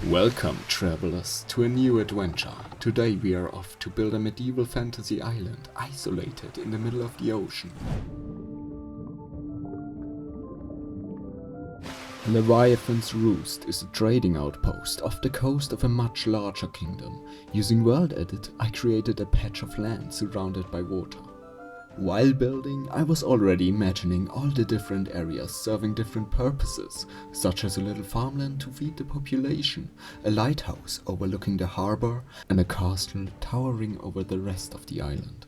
Welcome, travelers, to a new adventure. Today we are off to build a medieval fantasy island, isolated in the middle of the ocean. Leviathan's Roost is a trading outpost off the coast of a much larger kingdom. Using World Edit, I created a patch of land surrounded by water. While building, I was already imagining all the different areas serving different purposes, such as a little farmland to feed the population, a lighthouse overlooking the harbor, and a castle towering over the rest of the island.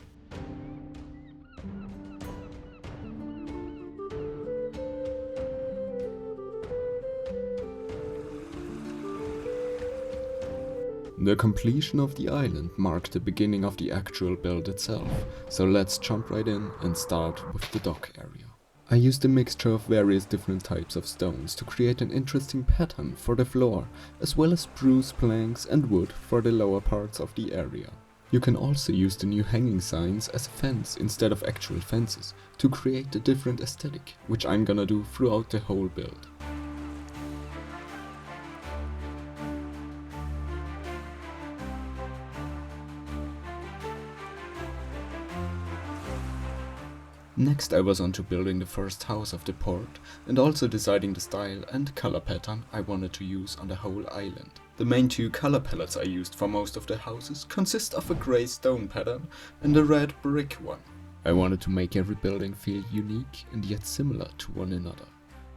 The completion of the island marked the beginning of the actual build itself, so let's jump right in and start with the dock area. I used a mixture of various different types of stones to create an interesting pattern for the floor, as well as spruce planks and wood for the lower parts of the area. You can also use the new hanging signs as a fence instead of actual fences to create a different aesthetic, which I'm gonna do throughout the whole build. Next I was on to building the first house of the port and also deciding the style and color pattern I wanted to use on the whole island. The main two color palettes I used for most of the houses consist of a grey stone pattern and a red brick one. I wanted to make every building feel unique and yet similar to one another.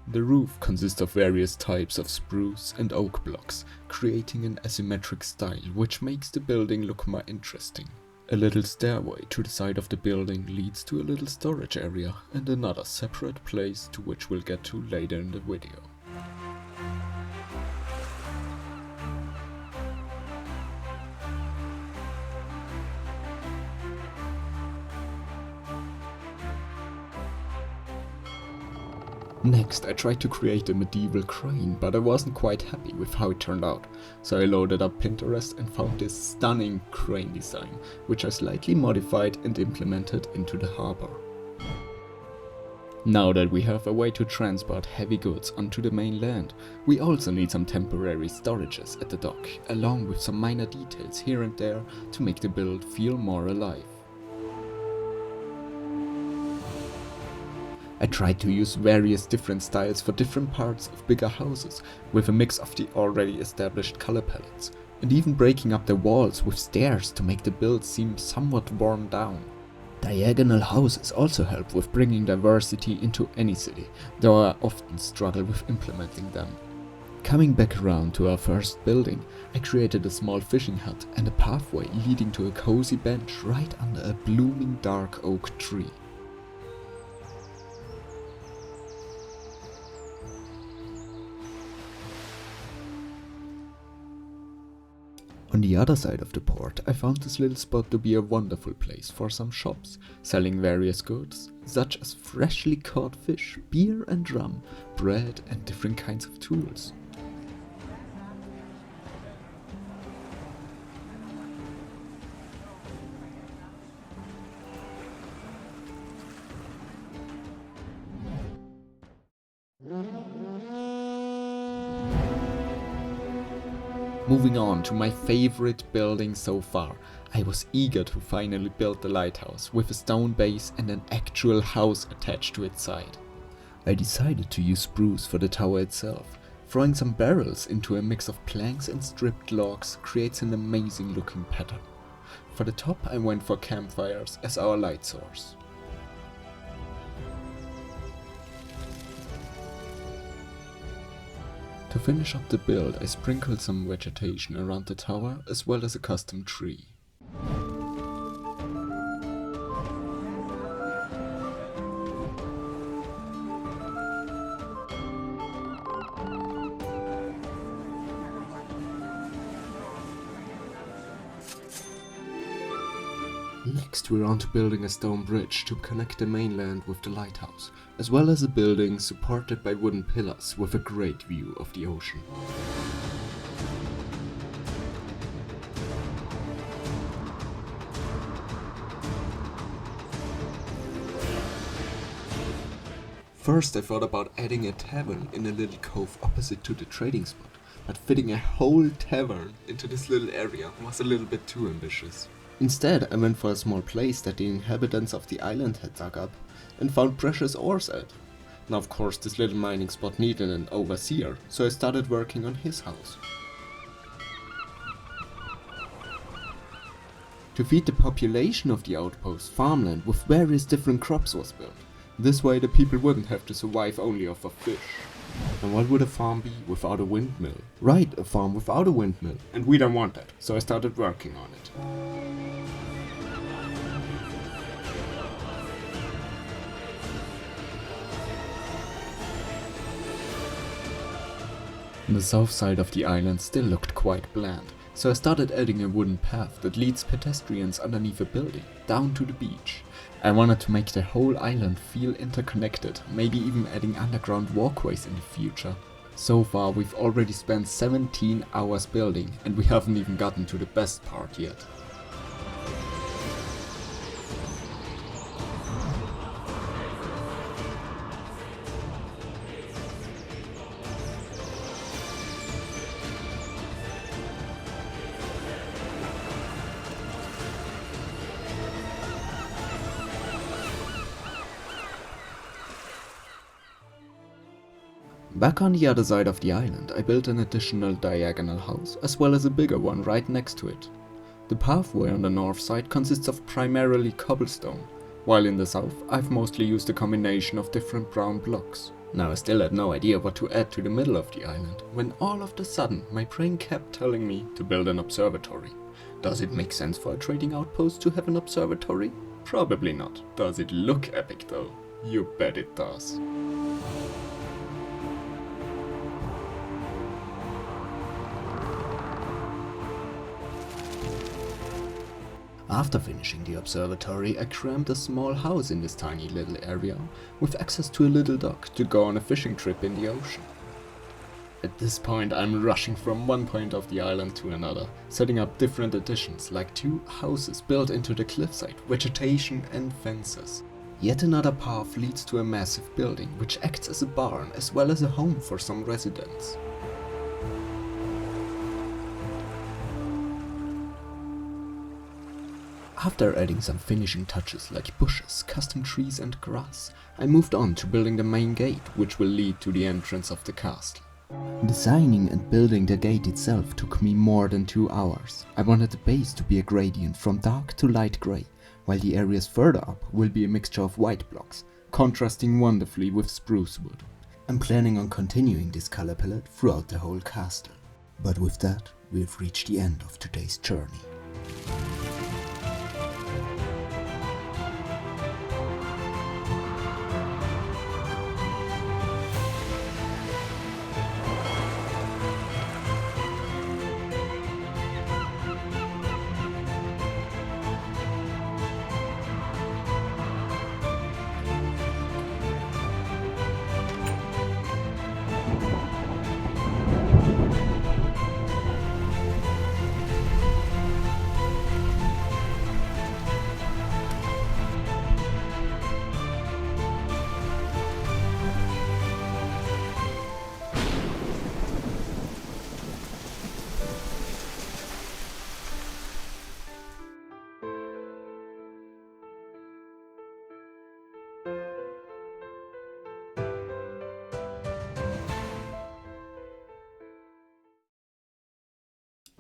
The roof consists of various types of spruce and oak blocks, creating an asymmetric style which makes the building look more interesting. A little stairway to the side of the building leads to a little storage area and another separate place to which we'll get to later in the video. Next, I tried to create a medieval crane, but I wasn't quite happy with how it turned out, so I loaded up Pinterest and found this stunning crane design, which I slightly modified and implemented into the harbor. Now that we have a way to transport heavy goods onto the mainland, we also need some temporary storages at the dock, along with some minor details here and there to make the build feel more alive. I tried to use various different styles for different parts of bigger houses, with a mix of the already established color palettes, and even breaking up the walls with stairs to make the build seem somewhat worn down. Diagonal houses also help with bringing diversity into any city, though I often struggle with implementing them. Coming back around to our first building, I created a small fishing hut and a pathway leading to a cozy bench right under a blooming dark oak tree. On the other side of the port, I found this little spot to be a wonderful place for some shops, selling various goods, such as freshly caught fish, beer and rum, bread and different kinds of tools. Moving on to my favorite building so far, I was eager to finally build the lighthouse with a stone base and an actual house attached to its side. I decided to use spruce for the tower itself. Throwing some barrels into a mix of planks and stripped logs creates an amazing looking pattern. For the top I went for campfires as our light source. To finish up the build, I sprinkled some vegetation around the tower as well as a custom tree. Next we're on to building a stone bridge to connect the mainland with the lighthouse, as well as a building supported by wooden pillars with a great view of the ocean. First I thought about adding a tavern in a little cove opposite to the trading spot, but fitting a whole tavern into this little area was a little bit too ambitious. Instead, I went for a small place that the inhabitants of the island had dug up and found precious ores at. Now of course this little mining spot needed an overseer, so I started working on his house. To feed the population of the outpost, farmland with various different crops was built. This way the people wouldn't have to survive only off of fish. And what would a farm be without a windmill? Right, a farm without a windmill. And we don't want that, so I started working on it. The south side of the island still looked quite bland, so I started adding a wooden path that leads pedestrians underneath a building, down to the beach. I wanted to make the whole island feel interconnected, maybe even adding underground walkways in the future. So far we've already spent 17 hours building, and we haven't even gotten to the best part yet. Back on the other side of the island, I built an additional diagonal house, as well as a bigger one right next to it. The pathway on the north side consists of primarily cobblestone, while in the south I've mostly used a combination of different brown blocks. Now I still had no idea what to add to the middle of the island, when all of a sudden my brain kept telling me to build an observatory. Does it make sense for a trading outpost to have an observatory? Probably not. Does it look epic though? You bet it does. After finishing the observatory, I crammed a small house in this tiny little area, with access to a little dock to go on a fishing trip in the ocean. At this point I'm rushing from one point of the island to another, setting up different additions like 2 houses built into the cliffside, vegetation and fences. Yet another path leads to a massive building, which acts as a barn as well as a home for some residents. After adding some finishing touches like bushes, custom trees and grass, I moved on to building the main gate, which will lead to the entrance of the castle. Designing and building the gate itself took me more than 2 hours. I wanted the base to be a gradient from dark to light grey, while the areas further up will be a mixture of white blocks, contrasting wonderfully with spruce wood. I'm planning on continuing this color palette throughout the whole castle. But with that, we've reached the end of today's journey.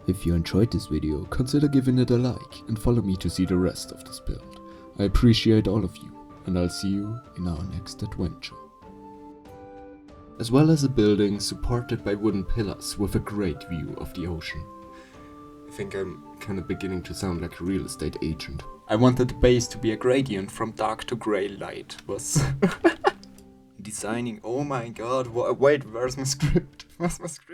If you enjoyed this video, consider giving it a like and follow me to see the rest of this build. I appreciate all of you, and I'll see you in our next adventure. As well as a building supported by wooden pillars with a great view of the ocean. I think I'm kind of beginning to sound like a real estate agent. I wanted the base to be a gradient from dark to grey light. Was designing, oh my god, wait, where's my script? Where's my script?